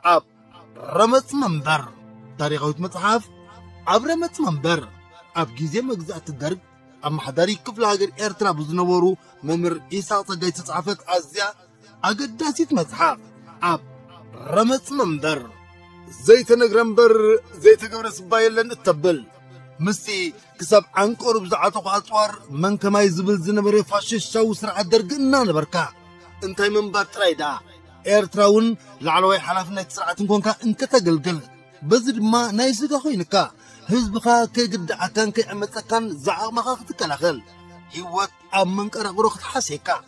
أب رمت منبر تاريخوت مصحف أب رمت منبر أب جيزي مجزأة الدرب أما حداري كفل هاجر إيرترا بزنورو ممر إيسا صدقاي تصحفت أزيا أقداسيت مصحف أب رمت منبر زيت نقرنبر زيت قبرس بايلن التبل مستي كسب عنقر بزعاتو أطوار من كما يزبل زنبري فاشش شو سرعة درقنا نبركا انتاي منبر ترايدا إيرتراون لعلوي حلافنا تسرعة نكونكا انك تقلقل بزر ما نايسك أخوينكا هزبخا كي قد عكان كي عمتكان زعامخا تكالخل هيوات أمنك رغروخ تحسيكا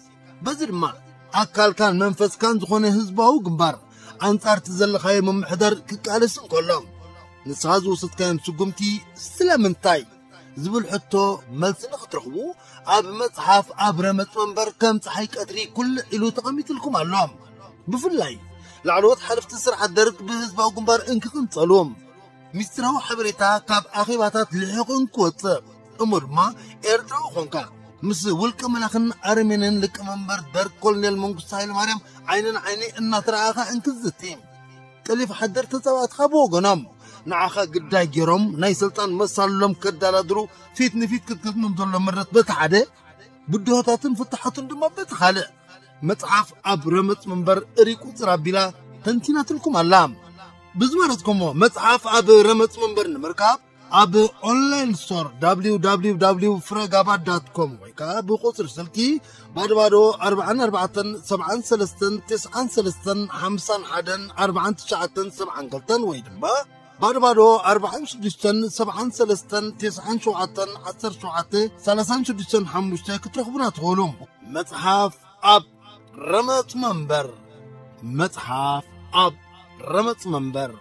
بزر ما أكال كان منفس كان زخوني هزباو قنبار أنصار تزل خاي ممحدر كالسن كلهم نسغاز وسط كان سقمتي سلامنتاي زبل حتو ملسنا خطرخبو أب مصحف أب رمت منبر كم تحيك أدري كل إلو تقميت لكم علوم بفلاي لعلوات حلف تسرح الدرق بهزباو قنبار انك كنت صلوم مستراو حبريتا كاب أخيباتات لحق انكوات أمر ما إيرتراو خونكا مس ولك ملاخن أرمينن لك منبر درق كولنيل منقص سايل مريم عينن عيني إنا ترعاها انك الزتيم كليف حدر تزوات خابو غنام نعاخا قداي جيروم ناي سلطان مسالوم كدالادرو فيت نفيت كتكت ممدولو مرت بتعده بدوهاتاتن فتحاتن دما بتخالق مصحف أب رمت منبر ريكو ترابيلا تنتينات لكم علام بزمارتكم مصحف أب رمت منبر نمركاب أب أونلاين ستور www.fragaba.com ويكا بقصر سلكي بادو 44 7 3 9 3 5 1 4 9 7 قلتن ويدما بادو 46 7 3 9 7 10 7 36 5 كترخبونا تقولون مصحف أب رمت منبر مصحف أب رمت منبر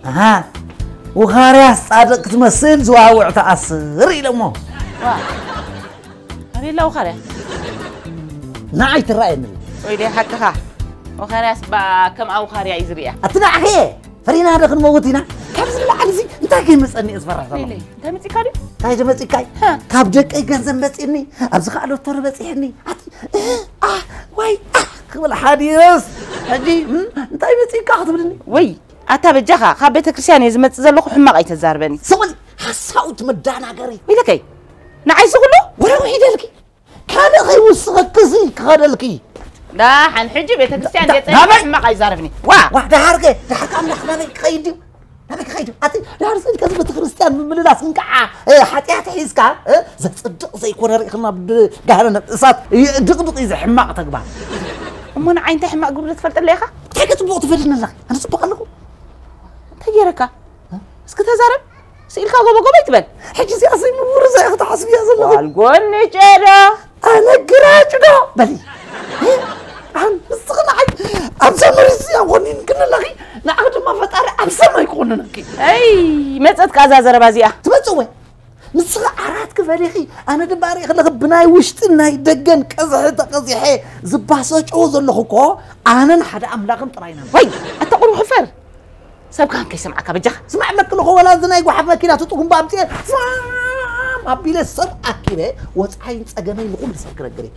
ها وخارياس صادق تمثل زواوع تأثر إلى مو هذه لا وخاريا نعيت الرأي ويلي حكها وخارياس با كم أو خاريا يزريا أتنع هي فرينا هذا خن موتينا كم زمان على أنت كي مسألني أصفر ليه أنت متكاري هاي جمتكاي كابجك أي جنزم بس إني أبزخ على الطور بس إني واي قبل حديث هدي أنت متكا خطبني وي أتا بجخا خابيت كريستيان يزمت زلق حماق يتزاربني سوالي حساوت مدانا قري ويلك أي نعيس كله ولا وحيد لك كان غير وسقكسي كان لك لا حنحجي بيت كريستيان يتزارب حماق يزاربني واحدة هارجة تحكم لك نبي خيدي نبي خيدي أتي دارس إنك كذبت كريستيان من الناس إنك حتى حتحس كا زي صدق زي كون ريخنا بجهرنا صات دقدق إذا حماق تقبل أمون عين تحماق قبل تفرد الليخة تيجي تبغى تفردنا لك أنا سبق لكم تجيرك اسكت هزارب سئلك قبل يتبن حجي سياسي مبرزة يا أخت حسبي يا زلمة والقون جرا أنا قراجنا بلي عم مستغنى عن أبسم أغنين كنا لغي نعود ما فتار أبسم يكوننا كي أي متأت كذا زربازية تبتسوي نسخ عرات كفريقي أنا دباري خلق بناي وشتنا يدقن كذا حتى قزيحي زباسة عوز اللي خكوا أنا نحد أملاقم طرينا وي أتقول حفر سبكان كيسمعك بجخ سمع لك له ولا زناي وحب ماكينه تطقم بامتي ابيله سبعه كده وصحين صقمي لقوم سكرغري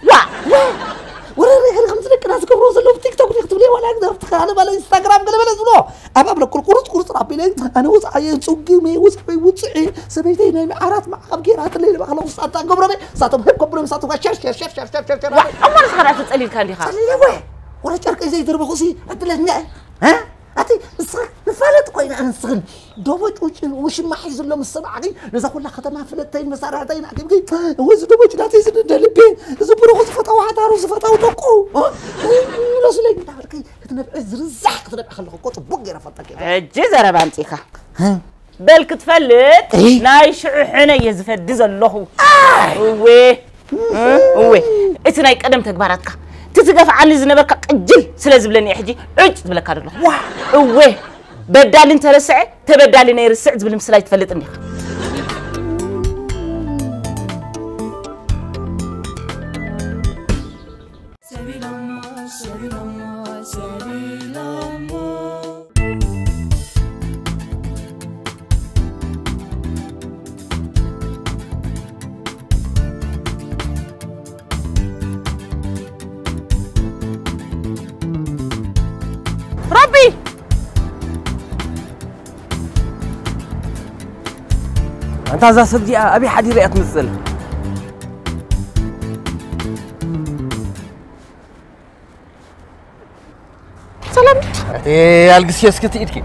ورا ريح خمس دقيقة ناس كبروا زلوا بتيك توك يكتب لي ولا أقدر أنا بلا إنستغرام قال بلا زلوا أبى بلا كل قرص رابي لي أنا وصحي صقي مي وصحي سبيتين أنا عرات مع خبيرات الليل بخلوا ساعة قبرني ساعة بحب قبرني ساعة شر أول خلاص تسألي كان لي خا سألي لي وين ولا شارك زي درب خوسي أدلنا ها أتي نفلت قوينا أنا نسخن دوبج وش ما حيز لهم السبعة دي نزا كلها ختمها فلتين مسارتين عقب جي وز دوبج لا تيزن دلبين زبرو خصفة واحد عروس فتاة ودقو لا سليم تعرفي كتنا بعز رزح كتنا بخلق قط بقرة فتاة جزرة بانتيخا بل كتفلت نايش حنا يزفدز الله وي اتناي قدم تكباراتك تتقف عني زنبرك قجل سلاز بلني حجي عج تبلك هذا الله اوه بدال انت رسع تبدال ني رسع بل مسلاي تفلطني ربي أنت هذا صدق أبي حد رأيك مثل سلام إيه ألقى سكت إيدك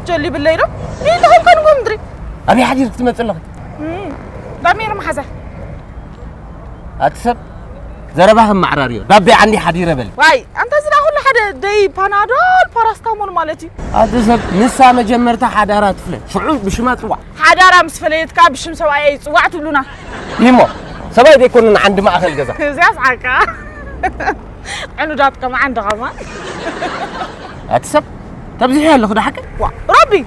جلي بالليل مين هم كانوا مدري أبي حد يركض مثل لك ضمير محزة أكسب زربهم معراريو دبي عندي حديرة بل واي أنت زنا كل حدا دي بانادول باراستامول مالتي هذا سب نسا مجمرتها حدارات فلان شعوب بشما تروح حدارة مسفليت كاب بشم سواي صوعت لنا يمو سباي دي يكون عند ما أخل جزا زياس عكا عنو داتك ما عنده غما أكسب طب زي هلا خد حكي ربي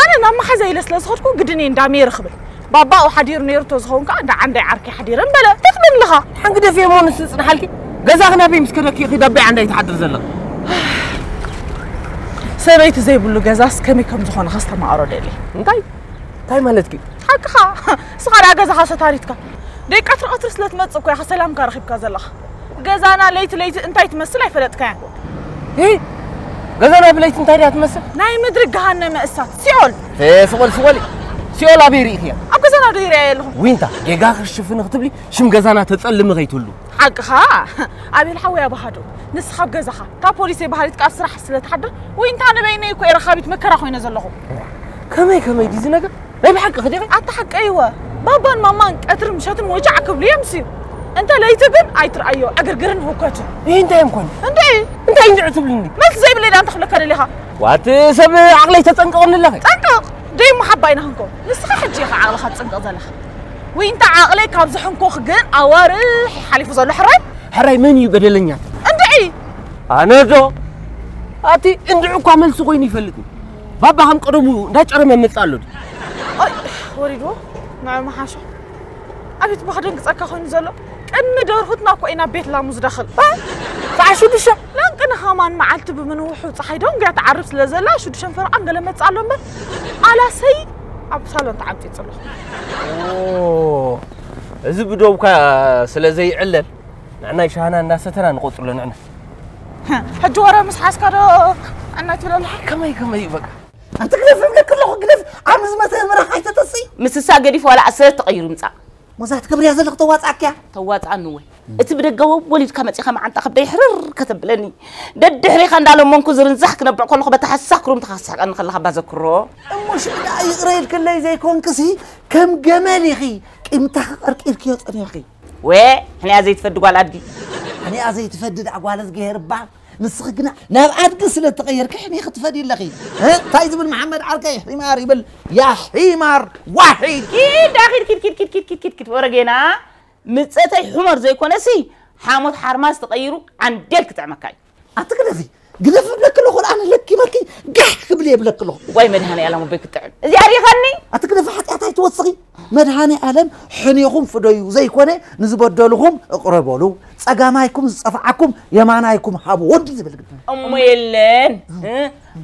أنا نام حزة يلسلس خدكو قدني دامير خبل بابا وحدير نيرتو زهون كان عندي عركي حدير بلا تخمن لها حنقدر في مون نسنس حالك جزانا بي مسكرك يا أخي دبي عندي يتحدر زلا سبيت زي بقول له جزاس كم زخون خاصة ما أراد لي تاي مالتك حكها صغار جزا خاصة تاريتك ديك أتر سلت متصق يا خسلام كارخيب كذا جزانا ليت أنت يتمثل عفلت كان إيه جزانا بليت أنت يتمثل ناي مدري جهنم أسات سيول إيه سؤالي سيول أبيري خيا أبغى أنا ديري لهم وينتا جاك شوفنا خطب لي شم جزانا تتألم غيت له حقها أبي الحوي يا بهادو نسخب جزخة تا بوليسي بهاريت كأسرع حسلة تحضر وين تانا بيني يكوي رخابيت مكره خوي نزل لهم كمي دي زنقة لا بحق خديقي أنت حق أيوة بابا ماما أتر مشاتم وجعك بلي أمسي أنت ليتبن أيتر أيوة أجرجرن هو كاتو إيه أنت يمكن أنت إيه أنت ينعتب لي ما تزاي بلي أنت خلك لها واتسب عقلي تتنقون لله تنقق دي محبين هنكو نسخة حجي عقل خد تنقق زلها وين تعقلي كابز حنكو خجن أوارح حليف زل حراي من يبدلني أنت إيه أنا جو أتي إندعو كامل سويني فلتني بابا هم قرمو ناجر من مثالو أي وريدو نعم حاشا أبي تبغى تسأك خون زلو إن دورتنا كوينا بيت لا مزدخل فعشو دشة لكن همان معلت بمنوح وصحيدون قاعد تعرف لزلا شو دشان فرق قال لما تسألهم على سي أبصالون تعبتي تصلح أوه إذا بدو كا سلزي علل نحنا شهنا الناس ترى نقص لنا حجورة مسحاس كذا أنا تقول له كمي بقى أنت قلف منك كله قلف عامز مثلا مرة حيث تصي مسسا قريف ولا عسير تغير مسا مزات كبري هذا اللي طوات عكيا طوات عنه اتبدا جواب وليد كما تخم عن تخبي يحرر كتب لني دد حري خندالو منكو زرن زحك نبع كل خبه تحسكرم تخسك ان خلها بذكرو مش يقريل كله زي كونكسي كم جمال يخي قيمتها قرقيرك يا اخي وي حنا زي تفدق على عدي حنا زي تفدد عقوال زغير با نسخنا ناب عدق سله تغير كحني ختفدي لخي ها تايز بن محمد عركي حمار يبل يا حمار واحد كي داخل كيت ورقينا مصتي حمر زي كونسي حامد حرماس تغيروا عن ديلك تعمكاي اتقلفي قلف بلك له انا لك ماكي قح قبلي بلك له واي مدهاني علم بك تعب زي اريخني اتقلف حتى توصغي مدهاني علم حنيكم فديو زي كونه نزبدلهم اقربوا صقامايكم صفعكم يمانايكم حبو ودي زبل امو يلن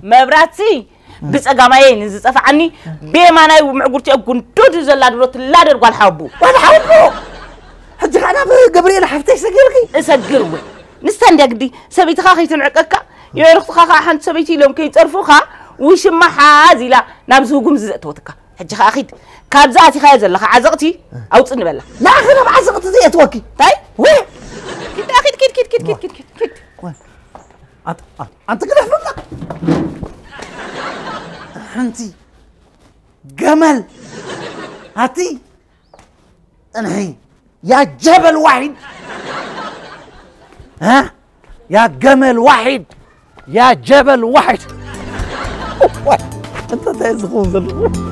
مبراتي بصقاماي نزصفعني بيماناي ومعقورتي اكونتو زلا درت لا درغال حبو حج انا بجبريل حفتي سجلكي اسجرو نستندقدي سبيتخا خيتنعقكا يرختخا حنت سبيتي لهم كيصرفوخا وشما حازيلا نابزوغم زقتوتكا حج اخيد كابزاتي خا زلخا عزقتي اوص نبلا لا انا بعزقت زي اتوكي طيب وين كده اخيد كد وين انت كده فهمتك انتي جمل هاتي انا هي يا جبل واحد ها يا جمل واحد يا جبل واحد انت تزغون زلقون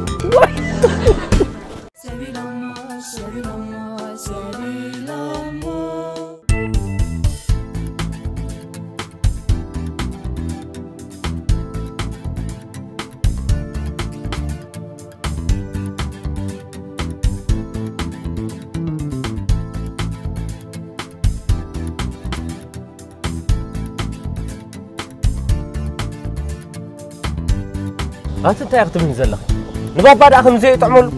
أنت ياخذ من زلخ نباب بعد أخم زي تعمل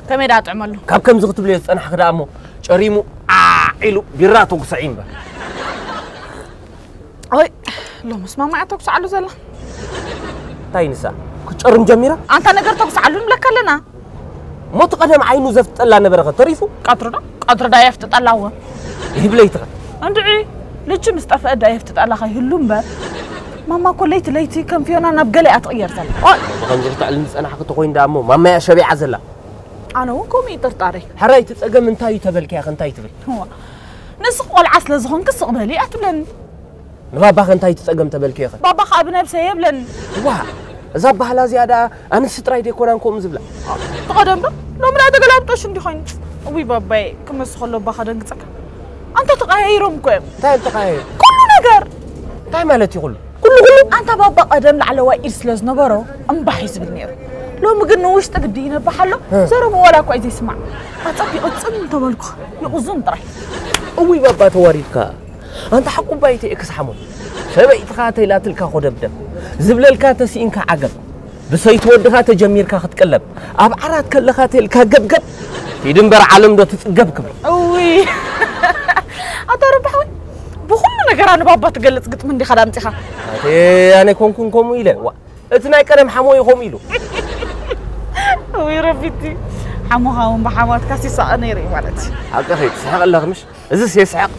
كم يدا تعملوا كم زغت بليس أنا حكدا أمو شريمو عيلو بيراتو قصعين با أي لو مسمع ما يعطوك سعلو زلا تاي نساء كشرم جميرة أنت نقدر سعلو ملك لنا ما تقدم عينو زفت الله نبرغ تريفو قطر دا يفتت الله هو يجيب لي تغ أندعي ليش مستفاد دا يفتت الله خي هلوم با ماما كليت ليتي كم فينا نبقلي أتغير زلا بخم زغت على الناس أنا حكيت خوين دامو ماما يا شبيعة زلا أنا وكم يطرطاري حراي تتسقم من تاي تبلك يا أخي تاي تبل هو نسق والعسل زغن كسق بالي أتبلن نباب أخن تاي تتسقم تبلك يا أخي بابا خابنا بسيبلن واه زاب بحلا زيادة أنا ستراي ديكون أنكم زبلة تقدم له لو من هذا قلب تشندي خين وي بابا كم سخلو بخدن قصك أنت تغيرهم كم تاي تغير كل نجار تاي مالتي كله أنت بابا قدم على وايد سلز نبرو أم بحيس بالنير لو مقدنا وش تقدينا بحلو زرم ولا كويس يسمع أتصبي أتصم تملك يقزم طرح وي بابا تواريكا أنت حكم بايتي إكس حمل سبعي تخاتي لا تلك خدبدة زبل الكاتا سينك عقب بسيت ودها تجمير كاخت كلب أب عرات كلخاتي الكا قب في دنبر عالم ده تتقب كبر أوي أتعرف بحوي بخل نجار أنا بابا تقلت قط من دي خدمتي خا أنا كون كوميله اتناي كلام حموي يخوميله وي ربيتي حموها ومحمد كاسي سأنيري مالتي حقا خيط سحق الله مش إذا يسحق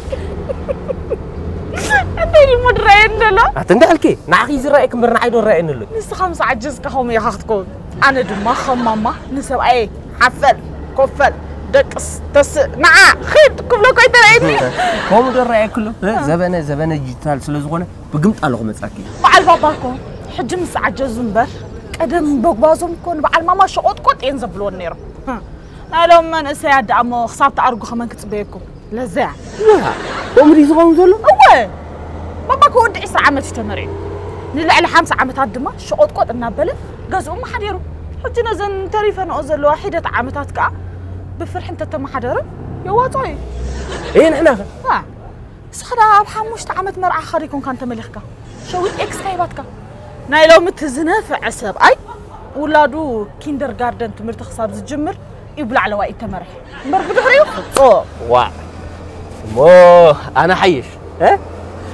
أنت المدرين لا هتندع الكي نعقي زرائك مرنا عيدو الرأيين اللي نس خمسة عجز كهم ياخذكم أنا دم ماما نسب أي حفل كفل دكس تس خيط كفلو كوي تريني هم دول الرأي كله زبانة جيتال سلزغونة بقمت ألغم مساكين بعل باباكم حج مس عجز مبر قدم بقبازهم كون بعل ماما شقوط كوت ينزبلوا النير نالو من أسياد عمو خصابت أرجو خمان كتبيكم لزع عمري زغون زلو أوه بابا كود 10 عامات تمرين نلعب 5 عامات هدما شقوط كوت النابلة جزء ما حديرو حجنا زن تريفا نأزل واحدة عامات كا بفرح انت تم حدر يواطعي ايه نحن سخدا بحموشت عامات مرعى خريكم كان تملخكا شويت اكس كايباتكا نايلو متزنافع عسب اي ولادو كيندر جاردن تمرت خصاب زجمر يبلع على وايد تمرح مر بدغريو وا مو انا حيش ها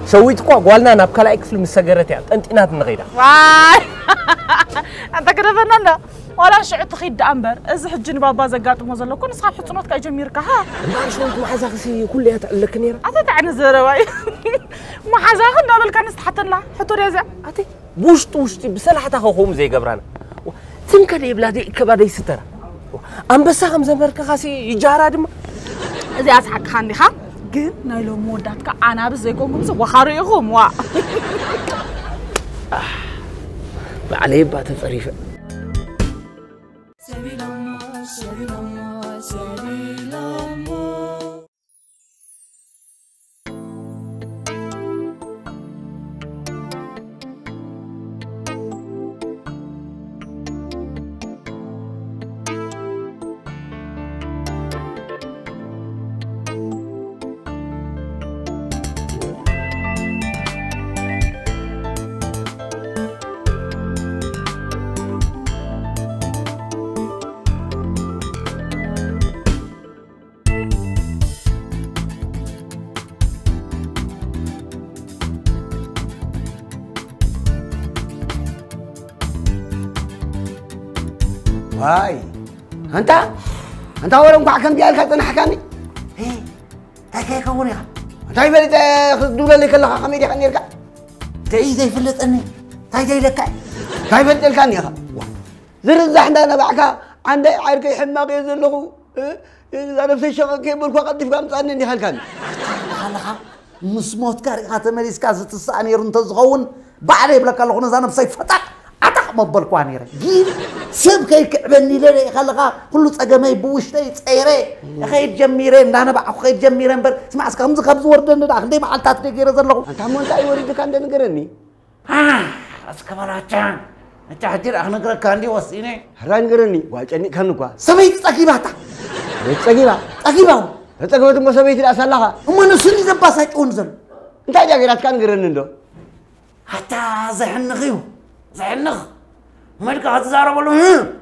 سويت قالنا انا بكلا اكس المسجرات يعني انت انها نغيدا واي انت كده فنان ولا شعت خيد امبر از حجن بابا زقاطمو زلو كون اصحاب حصنوت كاي جميركا ها ما شويت محزاخسي كلها تعلكني اتا تعني زرواي محزاخ دبل كان استحتنا حطور يا زع اتي وشتي بسلحه تخوم زي قبرانا تنكد يبلادي كبادي ستر انبسا خم زمرك خاسي يجارا دم ازي اسحق خاني خا ግን ናይ ሎሚ ወዳትካ ኣናብስ ዘይኮንኩም ዝወኻሩ ኢኹም ዋ ባዕለይ ባ ተፀሪፈ هاي أنت ورم كم جاي كاتنا حكاني إيه تاكي كوني أنت يبلد خدولا لك الله خميدي خني يركع تعي زي فلتني تاي زي لك تاي فلت الكان يا زر الزحنا أنا بعك عندي عارك يحمق يزلقو إذا نفس الشغل كيبل فقط تفهم عني هالكان خلها مسموت كاري خاطر مريس كاز تساني رنت زغون بعد يبلك الله نزانا بسيف فتح أتح مبلك وانيره جيل سب كي كعبني لي خلها كله تجمعي بوشتي تصيره أخي تجميرين أنا بقى أخي تجميرين بر اسمع كم خبز وردن داخل دي محل تاتري كير زلقو أنت هم أنت أيوري كان ده نقرني أسكبر أجان أنت حجر أخنا نقرأ كاندي وسينه هران نقرني واجني كانوا كوا سبيت تكيباتا تكيبا تكيباو تكيبا تمو سبيت لا سلها وما نسني زباسات أنزل أنت أجا قرأت كان نقرن ده حتى زحن غيو زحن مالك هتزارب ولا إيه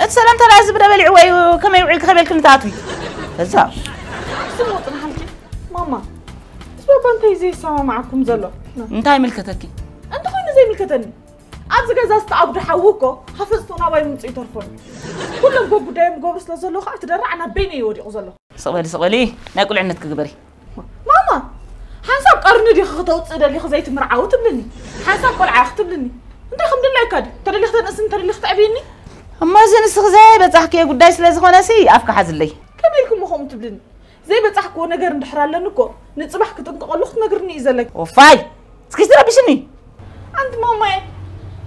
السلام ترى أزبر بلع وكما يوعيك خبيل كنت عطي هزا سموت أنا حالتي ماما اسباب أنت زي سوا معكم زلو انتهي ملكتك أنت خوينا زي ملكتني أبز جزاز تعبد حوكو حفظتنا باي من تلفون كلهم قبوا دايم قبرس لزلو خا تدرعنا بيني ودي أزلو صغلي ناكل عندك كبري ماما حسب قرن دي خطوط صدر لي خزيت مرعاو تبلني حسب قرعه تبلني انت الحمد لله كاد ترى اللي اختنس انت اللي اختعبيني اما زين استغزاي بتحكي قداي سلازخونه سي افك حزلي كميلكم مخوم تبلني زي بتحكو نجر ندحرالنكو نصبح كتنقلخ نجرني يزلك وفاي سكيت ربشني عند ماما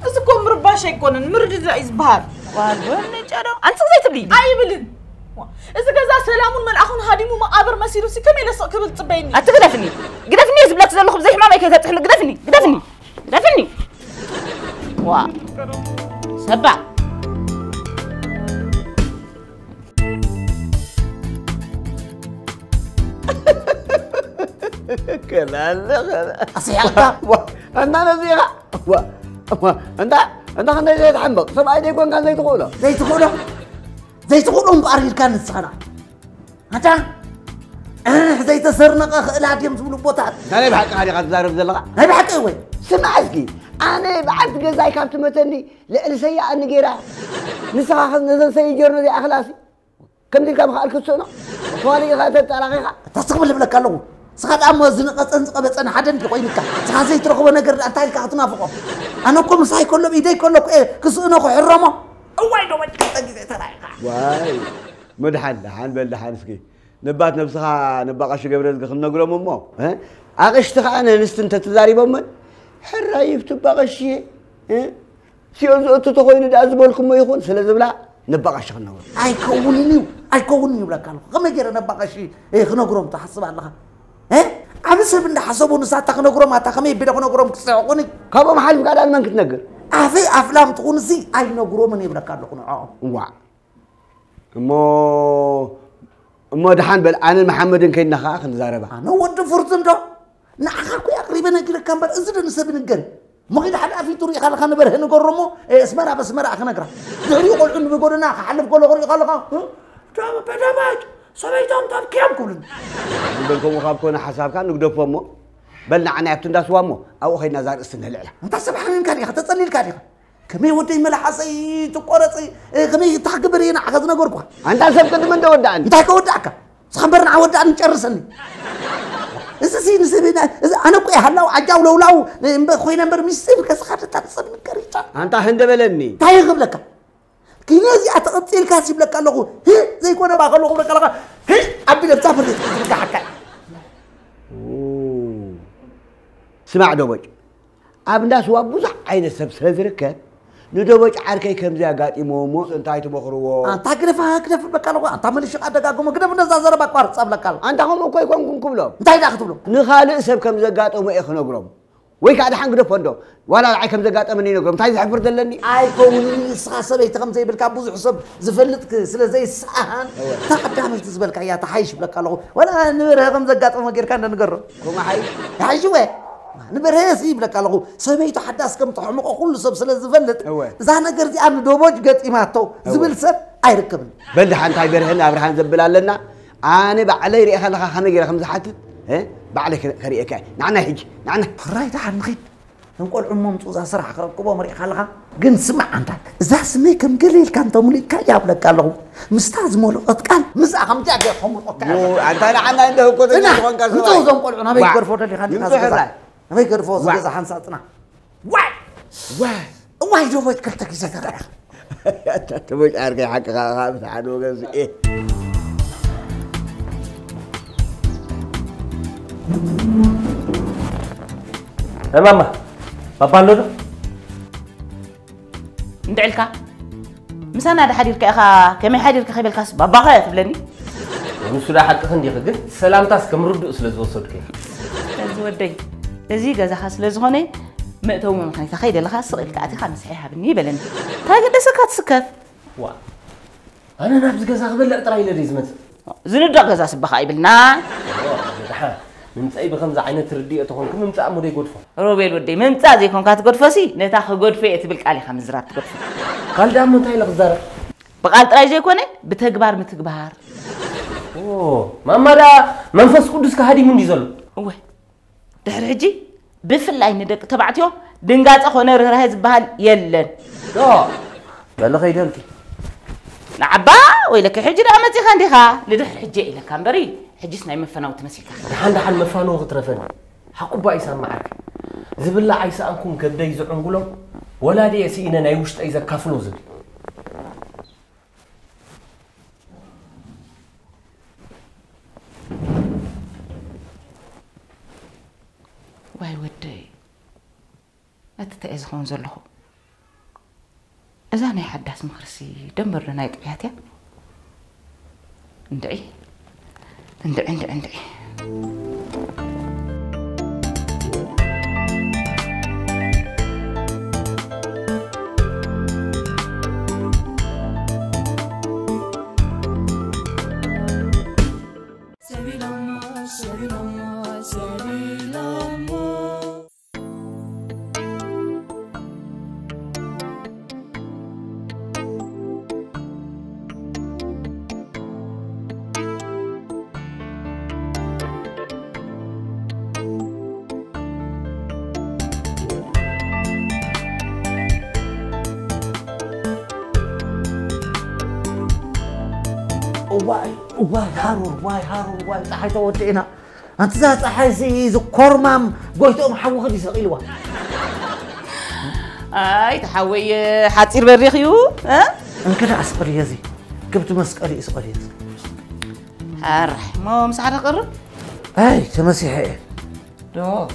ازكم رباش يكونن مرد رئيس بحر والله جارو انت زي تبلي اي بلن إذا جزا سلام من أخون هادي مو مقابر مسيرو سي كميل سوق قبل تبيني أتقدفني قدفني زبلك زلخ زي حمامك كذا تحل قدفني وا سبع كلا أصيحك أنا نزيها أنت خلنا زي تحمق سبعة يكون كان زي تقولهم بأريل كان السخنة هتا زي تسرنق لا ديم زبلو بوتات أنا بحق هذه قد زارب زلقة هاي بحق إيه سمع أسكي أنا بعد جزاي كانت متني لأن سيء أنا جيرا نسخة نزل سيء جرنا دي أخلاصي كم دي كم خالك السنة وطوالي خاتت على غيرها تستقبل لك قالوا سخات أما زنقة تنسقبت أنا حدا بقولك سخات زي ترقب نجر أنتايل كاتنا فوق أنا كم صاي كله بيدي كله إيه كسرنا خو حرمة أول دو واي مدحن بلدحن سكي نبات نفسها نبقى شو قبل خلنا نقول ماما ها أغشتك أنا نستنت تزاري بمن حرايف تبقى شيء ها سيون أنتوا تقولين ده أزبولكم ما يكون سلزم لا نبقى شو خلنا نقول أي كوني ولا قالوا كم يجري نبقى شيء إيه خلنا نقول تحسب الله ها عبس بنا حسبوا نسات خلنا نقول ما تخمي بيدا خلنا نقول كسرقوني كم محل قاعد أنا ما كنت نقول في أفلام تكون زي أي نقول من يبلا قالوا كنا وا مو دحان بل أنا محمد كين نخاخ نزاربه أنا ود فرزن ده نأخاك يا قريبا نقول كم بر إنزل نسبي نقول ما قد حد في طريق خلنا بره نقول رمو اسمرا بس مرا خلنا نقرأ دوري يقول إنه بيقول لنا حلف قول قول خلنا جاب بدمج سويتهم طب كم كلن بلكم خاب كنا حساب كان نقدر فمو بلنا عنا يبتنداس وامو أو خي نزار السنة لا أنت سبحان كان يا أخي تصلي الكاري كمية ودي ملحسي تقرصي كمية تحقبر هنا أخذنا قرقة أنت سبك من ده ودعني أنت كودعك صخبرنا عودعني نجرسني إذا سين سبينا أنا كوي هلا وعجاو لو خوينا برميسيب كسخات تتصل من كريتا أنت هند بلني تايغ لك كينازي أتقطع الكاسب لك الله هي زي كنا باقول لك الله هي أبي لبسافر لك حكا سمع دوبك أبناس وابوزع عين السبس هذرك ندوبك عاركي كم زي قاعد يمومو انتهيت بخروه أنت كيف بكالو أنت مالي شق أدقا قوم كيف نزازر بكوار صاب لك أنت هم كوي كم كم له أنت هيدا أخذ له نخالق سب كم زي قاعد وما يخنو قرب ويك هذا حنقدر فندو ولا عايكم زقات أمني نقول متى يحفر دلني أيكون سخاسة بيتكم زي بالكابوز حسب زفلتك سلا زي الساهن تقدم تزبلك يا تحيش بلك الله ولا نبر هذا زقات ما غير كان نقرر كم حي حي شو نبر هسي بلك الله سبيت حداس كم طعمق كل سب سلا زفلت زانا قرتي أنا دوبوج قت إماتو زبل سب أيركبني بلد حن تايبر هنا أبرهان زبل لنا أنا بعلي ريح خلها خمجة خمسة حتى بعلك خريقك نعنا هيج نعنا رايت عن مخيط نقول عموم توزع صراحة قبوا مريح خلها جن سمع عندك إذا سمي كم قليل كان تملي كجاب لك قالوا مستاز مول قال مسا خم جاك هم مو أنت أنا عنا عنده كود أنا توزع نقول أنا بيقدر فوت اللي خلي ناس ما بيقدر فوت جزء حنساتنا واي جوفت كرتك إذا ترى تبغى أرجع حق خامس عنو قصدي إيه ماما بابا لودو ندعلك مسانا هذا حديرك أخا كم حديرك خيب الكاس بابا خير تبلني نسورة حق خندي خدم سلام تاس كم رد أسلز وصلك زودي زي جزا خاص لزغني مأتو من خني تخيل اللي خاص صغير كأتي خامس صحيحة بني بلني تاجد سكات سكت وا أنا نابز جزا قبل لا تراي لريزمت زند جزا سبخ بلنا من أي بخمسة عينة تردي أتكون كم ممتع مودي قدفة روبيل ودي ممتع زي كون كات قدفة سي نتاخ قدفة تبلك علي خمس رات قدفة قال ده ممتع لغزارة بقال تراي زي كونه بتكبر متكبر أوه ماما لا منفس قدس كهادي من ديزل وه دحر حجي بفلاي ندق تبعتيو دنقاص اخونه رهز بحال يلن لا بلا خيدلك نعبا ويلك حجي رامتي خنديخا لدحر حجي الى كامبري حجسنا يمفناو تمسيكا حال مفانو غترفن حقو بايسا معك زبلا عيسى انكم كبدا يزعون قولهم ولا دي يسينا ناي وشط ايزا كافلو زب واي ودي اتتأذخون زلهو إذا أنا حداس مخرسي دمر لنا يقعياتي اندعي واي هارور صحيت ودينا أنت ذات حيسي ذكرمام قلت حو خدي سقيلوا أي تحوي حاطير بريخيو ها أنكنا أسقلي يزي كبت مسقلي أسقلي يزي أرح ما مسحر قرب أي تمسيحي دو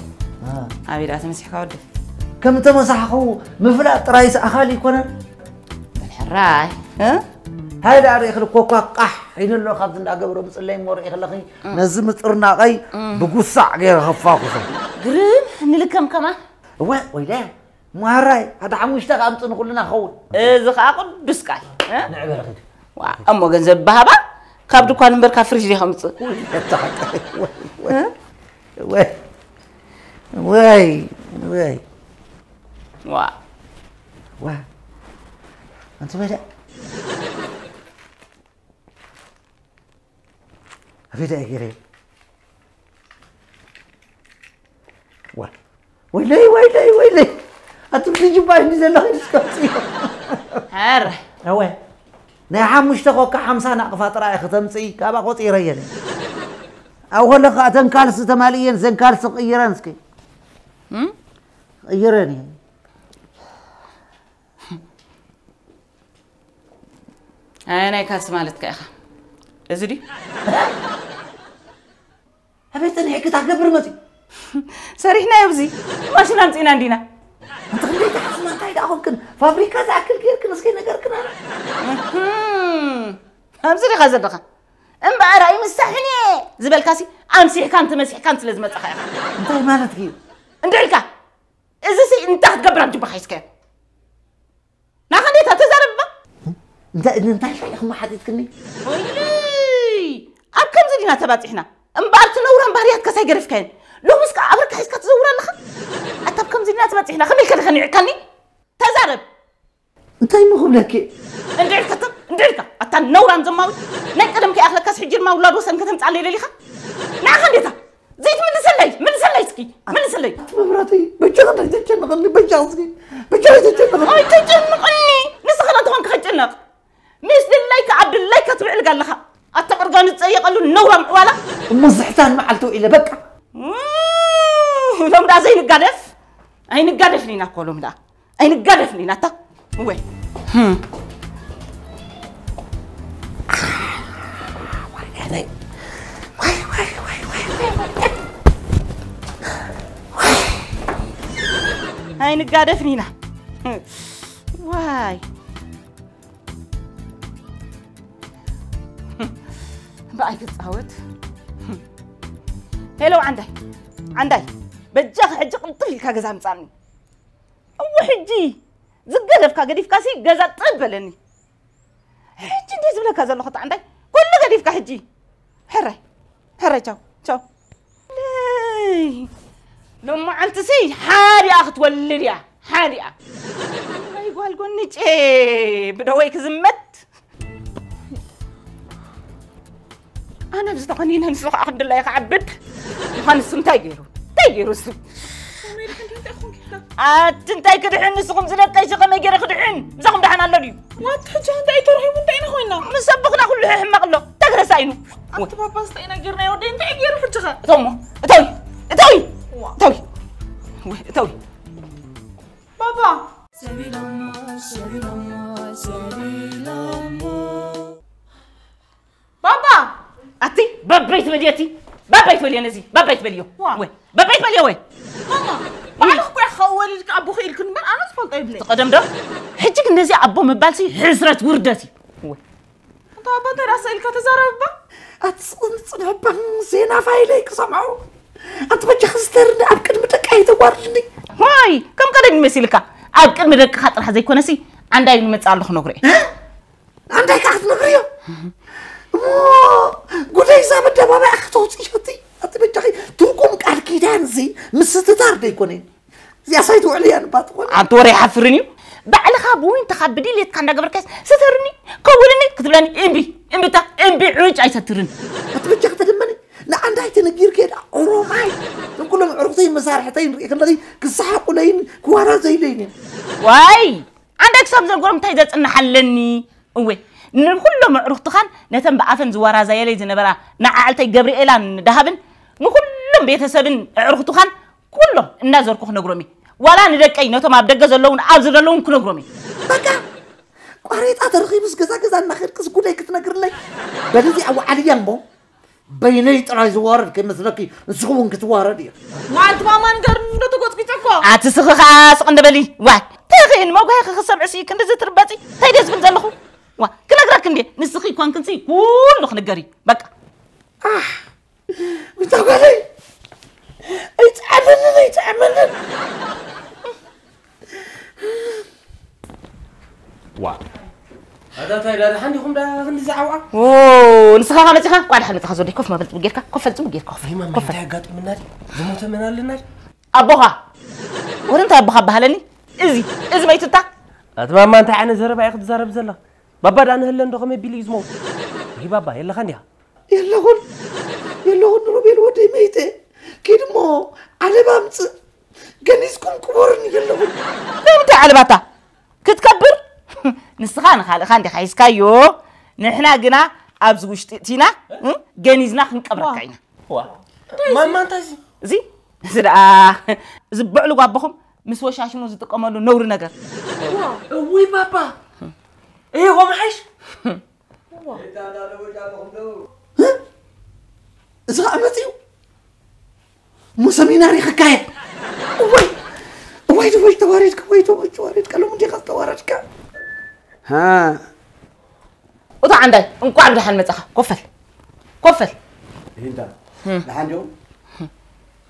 أبي لا تمسيح كود كم تمسحه مفلات رئيس أخالي كنا بالحراي ها هذا أريخ الكوكا قح حين اللي خبز نقبره بصلي مور إخلاقي نزم ترنا غي بقصع غير خفاقه قريب نلكم كمان ويلا مهراي هذا حموش تقام تنقلنا خول إذا خاقد بسكاي ها نعم يا أخي أما جنزب بهابا كابدو كان بركة فريج لي خمسة واي أنت بدأ أفيد أجري ويلي أنت بتيجي باين نزل لغير سكوتي هر أوه نعم مشتاق كحمسة نقفات رايح تمسي كابا قطي ريان أو هلا قاتن كارس تماليا زين كارس غيرانسكي غيراني أنا كاس مالتك يا أخي أزدي أبيت أنا هيك تعقبر متي سريحنا يا بزي ماشي نامتين عندنا أنت خليت أحسن ما تايد أخون كن فابريكا زعكل كير كن سكين نجار كنا أمزري غزل دخان أم بعرأي مستحني زبال كاسي أمسيح كانت مسيح كانت لازم تخيل أنت مالك كير اندعلك انت تقبر بجيب خيسك ناخديتها تزرب انت شو ما حدثكني ويلي أكم زدينا تباتحنا امبارت نورا مباريات كساي قرف كان لو مسك عبرك حيسك تزورا لخ أتب كم زدينا تباتحنا خميل كده خنيعكني تزرب انت ما لك اندعك كتب اندعك أتا نورا مزماوي نقدم كي أخلك كاس حجر ما ولاد وسن كتم تعلي لي خ ناخديتها زيت من سلي سكي من سلي مراتي بجانا تجنقني بجاوزكي بجاوزي تجنقني أي تجنقني نسخنا تهون كجنق مثل الليك عبد الليك تبع قال لها أتبرقان تسيق قالوا النورة معوالا مزحتان معلتو إلى بكا لو دا زي نقادف أي نقادف لينا كلهم دا أي نقادف لينا تا وين هاي نقادف لينا واي بقى تتصاوت هلو عندي بجاك حجي قلطفي لك غزا مصاني او حجي زقلف كغديف كاسي غزا طبلني حجي دي زبلك هذا لخط عندي كل غديف كحجي حري تشاو لي لما علتسي حالي اخت ولليا حالي ما يقول قنيت ايه بدويك زمت أنا بس تقنين هنسوق عبد الله يعبد وخان السم تايجرو السم تنتاي كده حن السقم زلت تاي شقم يجري خدعين زقم ده حنا لدي وات حجة انتاي تروحي وانتاي نخوينا مسبقنا كل حمق له تقرا ساينو انت بابا استينا جرنا يودي انت اجير حجة توي بابا بابا أتي بابيت بليتي بابيت بلي نزي بابيت بليو وين بابيت بليو وين ماما بعد اخوي خولي لك ابو خيل كن من انا تفلط يبلي تقدم ده حجك النزي ابو مبالسي حسرة وردتي وين انت بابا ترى لك تزارب أتصنع زينا فايليك سمعوا أنت بجي خسترني أبكر مدك أي توارجني واي كم كده نمسيلك أبكر مدك خاطر حزي كونسي عندي نمتصالح نغري عندك قاعد نغريو قولي زعما دابا ما اختوتي شتي انت بتجي تركم قال كيدان زي مستتار ديكونين يا سيدو عليا نباطون عطوري حفرني بعلها بوين تخبدي لي كان دغبركاس سترني كولني كتبلاني امبي عوج اي سترني انت بتجي تدمني لا عندها تنجير كده اوروماي كلهم عرقتين مسارحتين كنلي كسحقوا لين كوارا زي لين واي عندك سبزر قرم تايدت ان حلني وي نكلهم عرفتخان نتم بعفن زوارا زي لي زنبرا نعالتي جبريلان دهبن نكلهم بيتسبن عرفتخان كلهم النازر كخ نغرومي ولا ندقي نتم ابدغ زلون ابزلون كنغرومي بقى قريت اترخي بس غزا نخير كس غداي كتنغر لي بلدي او عليان بو بيني طراي زوارد كمثلكي نسخون كتوارد يا وانت ماما نقر ندتقوت كيتكو اتسخخاس قندبلي وا تخين ما بغا خسب عسي كند زترباتي تايدس بن زلخو وا كنغراك ندي نسخي كون كنسي كل خنغري بقى بتقولي يتعمل وا هذا تايلر عندكم ده نزعوا اوه نسخها ما تخا قاعد حل تخزو دي كف ما بلت بغيرك كف بغيرك ما تاغط منادي زموت منالنا ابوها ورنت ابوها بهلني ازي ميتتا اتما ما انت عين زرب ياخذ زرب زلا بابا ده انا هلا ندخم بيلي يزمو هي بابا يلا خنديها يلا هون روبيل ودي ميته كيدمو على بامص جنيسكم كبرني يلا هون انت على باتا كتكبر نسخان خاندي خايسكايو نحنا قنا ابز وشتينا جنيزنا خنقبرك عينا ما انت زي زرا زبعلو غابخم مس وشاشنو زتقملو نور نغر وي بابا ايه هو محش إذا أمتيو مسميناري خكاية وي تواردك لو مدي خاص تواردك ها وطا عندي انكو عبد الحن متخا كفل انت لحد يوم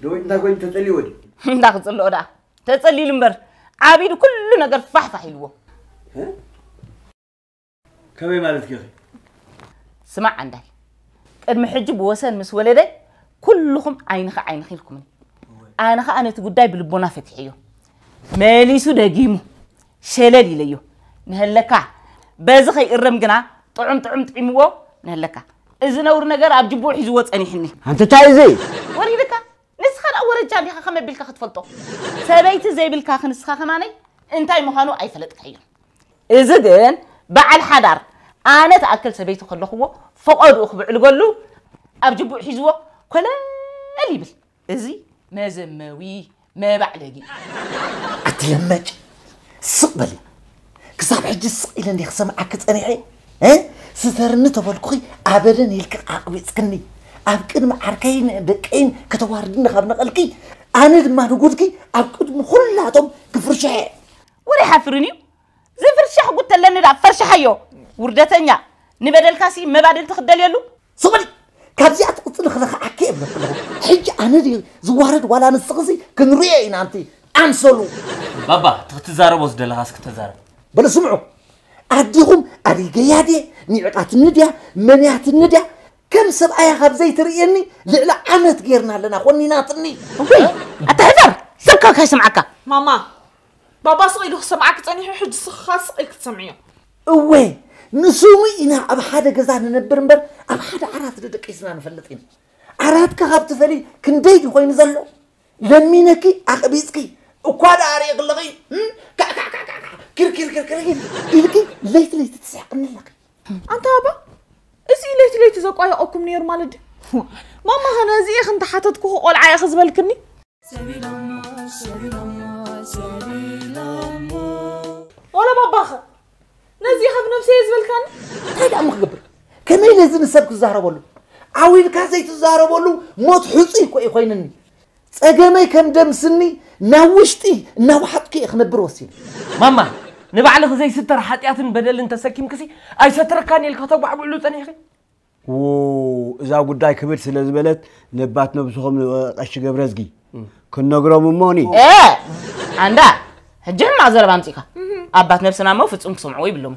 لو انت كنت تطلي ودي داك تصلو دا تتصلي لمبر عابيد كل نجار فحفح يلوه كمي مالتك يا أخي سمع عندي قدم حجب وسن مس ولدي كلهم عينخ لكم أنا تقداي بالبنا فتحيو ماليسو دقيمو شلالي ليو نهلكا بازخي الرمجنا طعم طعمو نهلكا إذا نور نجار أبجبو حزوات أني حني أنت تعيزي وريدك نسخن أول رجال يا خمر بالك خطفلتو سبيت زي بالك نسخة كماني أنتي مخانو أي فلت حيو إذا جن بعد حدار أنا تأكل سبيت خلّه هو فقد أخبر الجلو أبجبو حزوة كلا قليل إزي ما زموي ما بعلقي أتلمج سقبلي كصاحب حج السقيل اللي خصم عكت أنا عين سترني تبالكوي أبدا يلك عقبي سكني أبكر مع عركين دكين كتواردين خبنا قلكي أنا لما نقولكي أبكر مخلاتهم كفرشة وري حفرني زي فرشة قلت لنا لا فرشة حيو وردتنيا نبدل كاسي ما بعدل تخدل يلو سقبلي كابزي أتقتل خلق عكيب حج أنا دي زوارد ولا نسقسي كنريين أنتي أنسلو بابا تتزارب وزدل هاسك تزارب بل سمعوا أديهم أريجيادي نيعات الندية منيات الندية كم سبعة خبزي تريني لا عمت غيرنا لنا خوني ناطني أتحذر سبكك هاي سمعك ماما بابا صغير سمعك تاني حج سخاص تسمعيه وين نسوي إنا أب حدا جزانا نبرمبر أب حدا عرات ردك إسنا نفلتين عرات كهاب تفلي كنديد خوين زلو لمينكي أخبيسكي وقاد عريق اللغي كا كا كا كا كير كير كير كير إلكي ليت تسحق من اللغي أنت أبا إسي ليت زقايا أكم نير مالد ماما هنا زي خنت حاتتكو قول عاي خز بالكني ولا بابا خ نزي خف نفسي يزبل كان هيدا أمك قبر كمين لازم نسبك الزهرة بولو عوين كازيت الزهرة بولو موت حصي كوي خوينني أجمعي كم دم سني ناوشتي ناوحتكي أخنبر وسيل ماما نبعلغ زي ستر حاتيات بدل انت سكيم كسي أي ستر كان يلكتب وعملوا تاني أخي إذا قداي كبير سلز بلد نبات نبسخهم قش جبرزقي كنا قرام موني عندها هجم مع زربانتيكا أبات نفسنا ما فتم سمعوا يبلون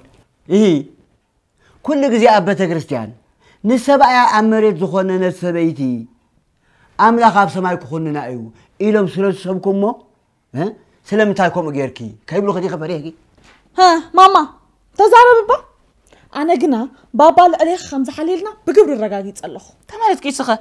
كل جزء أبات كريستيان نسبة أمريت زخنا نسبيتي أملا خاب سماي كخوننا أيو إلهم سلس سبكم مو سلام تايكم غيركي كيبلو خدي خبريه ها ماما تزعل بابا أنا جنا بابا عليه خمسة حليلنا بقبر الرجاجي تصلخ تمارت كي سخة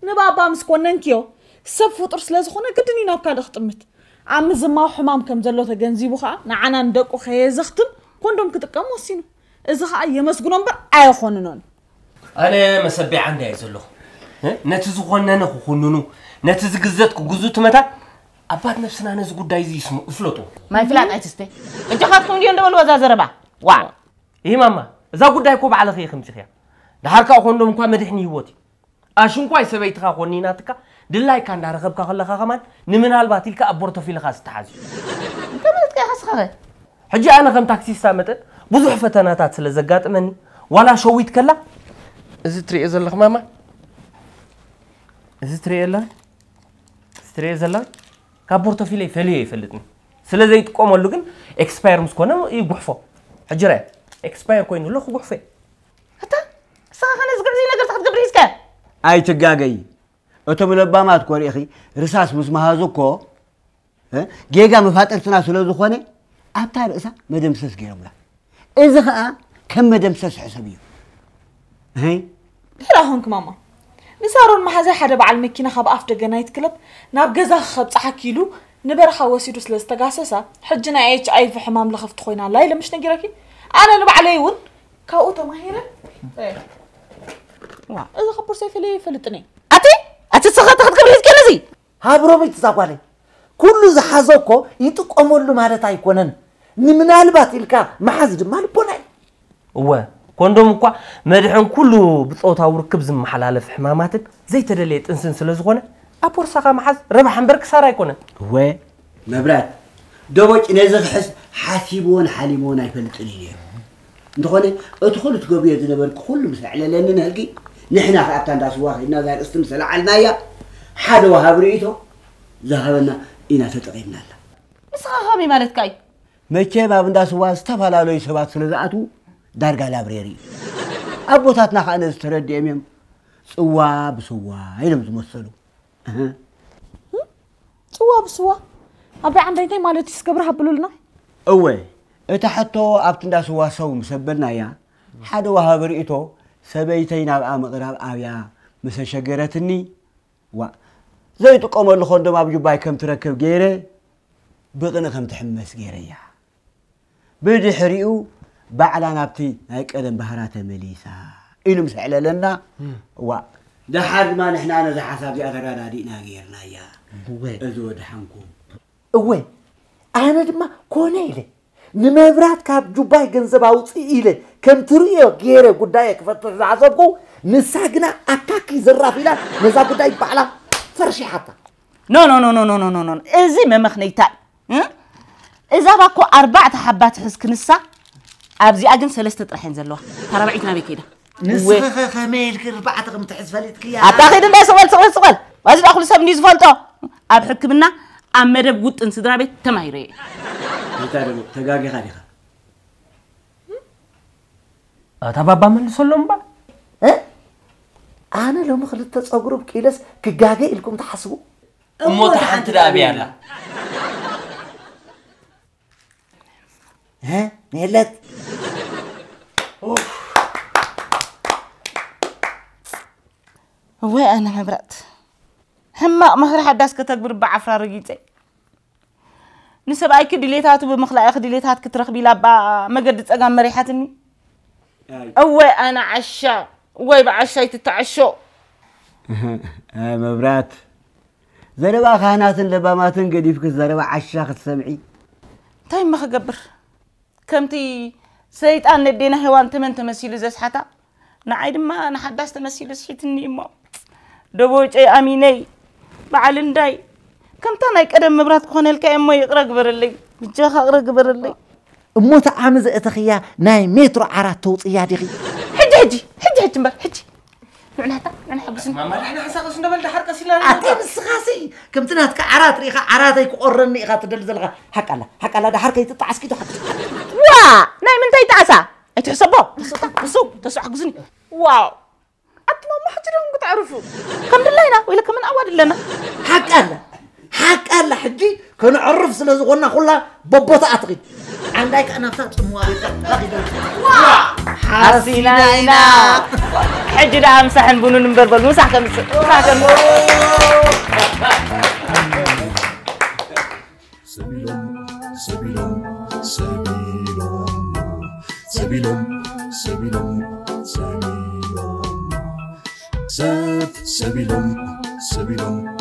نبابا مسكونن كيو سب فطر سلاز خونا قدني ناكاد اختمت عم زما حمام كم زلو تجنزيبو خا نعنا ندقو خيز اختم كوندوم كتقام وسينو إذا خا يمسكونن بر أي خوننون أنا مسبي عندي يزلو نتزو خونا نخو خوننو نتز جزتك جزوت متى أبات نفسنا ناس قد دايزي اسمه فلوتو ما يفلان أي تستي أنت خاطكم ديون دول وزا زربا واو إيه ماما إذا قد دايكوب على خي خمسة خيا ده هركا خوندوم كوا مدحني هوتي أشون كوا يسوي تخا خوني ناتكا دللاي كان دار غبكا خلا خمان نمن الباتيل كأبورتو في الخاص تحازي أنت ما تكي خاص خا حجي أنا خم تاكسي سامتن بزح فتناتات سلزقات مني ولا شويت كلا إذا تري إذا لك ماما إذا تري إلا تري إذا لك كابورتو في لي فلي يفلتني سلازي تقوم اللوجن إكسباير مسكونا يبحفو حجرة إكسباير كوين ولا خو بحفه حتى ساخن زغر زي نقدر تاخذ بريسكا أي تجاجي أتوم لبامات كوري أخي رصاص مسمهازوكو جيجا مفاتر تناسلو زخواني أبتار إسا مدمسس جيرم لا إذا خا كم مدمسس حسابيو هاي لا هونك ماما نسارون ما حدا حدا بعد المكينة خاب أفter جنايت كلب ناب جزا خب صحكيلو نبرخ وسيدو سلستجاسسا حجنا HIV في حمام لخفت خوينا لا مش نجركي أنا نبع عليون كأوتو ماهرة إذا خبر سيفلي فلتني أتي تسخط تاخذ بريسكا نزي هابرو بيتزاقوالي كل زحازوكو يتقوموا له مالتا يكونن من الباتيلكا ما حزد مال بوناي هو كوندوم كوا مدحن كله بصوتا وركب زم حلالف حماماتك زي تدليت انسن سلازغونه ابورساخا محز ربح برك سارا يكون هو مبرات دوبك نزخ حس حاسبون حليمون يفلطني እንደሆነ እትخل تغبي ዝነበርክ كل مسعل لنا هلقي نحنا خاطر እንዳስ واخينا زي استمسل علنايا ሓደ وهاب ريتو ذهبنا إنا تتقيمنا نسخة مالت كاي مچه باب اندا سوا استفالالو سبات سلازاتو دارغا لابريري ابوتاتنا خانه استرديمم صوا بصوا هيلم زمسلو صوا بصوا ابي عندي مالتي سكبرها بلولنا اوي اتا حتو ابت اندا سوا سو مسبلنا يا حدا وهاب رئيتو سبيتينا بقى مقراب ابيا مسشجرتني وا زي تقوم له خندم ابجو باي كم تركب غيره بقنا كم تحمس غيريا بدحريو بعلا نابتي هاي قدم بهراته مليسا إنه مسعله لنا وا ده حد ما نحن انا ذا حسابي اترادينا غيرنا يا ازود حنكم اوي انا دما كونيله نمبرات كاب جوباي ገንዘብ አውጽ ኢለ ከምትሪዮ ገረ ጉዳይ ከፈተሽ አሰብኩ ንሳግና አካኪ ዘራፍ ይላል ነዛ ጉዳይ ባላ ፈርሺ حتى نو نو نو نو نو نو نو ازي ممخنيتا اذا باكو 4 حبات حسك نسا ابزي اجن 3 طرحين زلوا تربعيتنا بكيده نسخه خميل 4 قم تحس فليتك يا اتاخد انت سوال واجد اخو سبني زفلطو اب حكمنا ام مدب وطن سدرا بيت تمايري يتارو تغاغي خاريخا اتابابا من سلم با انا لو مخلت تصغرب كيلس كغاغي لكم تحسبوا اموت حنت دابيالا ها نيلت وي انا مبرت حما مهر حداس كتكبر بعفرا رقيتي نسباي كديليتاتو بمخلاق ديليتات كترخبي لابا مقد صقام مريحتني اوي انا عشا وي بعشاي تتعشو مبرات زربا خانات لباماتن قديفك زربا عشا تسمعي تاي ما خقبر كمتي سيطان ندينا هوان تمن تمثيل زسحتا نعيد ما انا حداس تمثيل سحيتني ما دبوچي اميني بعلنداي كمتا ناي قدم مبرات كونلك امو يقرا غبرلي بجاخ اقرا غبرلي اموت عامز اتخيا ناي متر عرات توصيا دخي حجي مبر حجي نحن حبسنا ما نحن حساقس ندبل دحرق سيلا اتي مسخاسي كمتنات عرات ريخه عراتي كقرني اخا تدلزلغا حق الله دحركي تطعسكي تحق وا ناي من تاي تعسا اتحسبوا بسوق تسع حقزني واو اتما ما حجرهم تعرفوا كم دلينا ولا كم اعواد لنا حق الله حجي كنعرف سلازغنا كلها ببوتا اتغي عندك انا فتات موارد حسيناينا حجي دا امسحن بنون نبربل مسح كم سبيلهم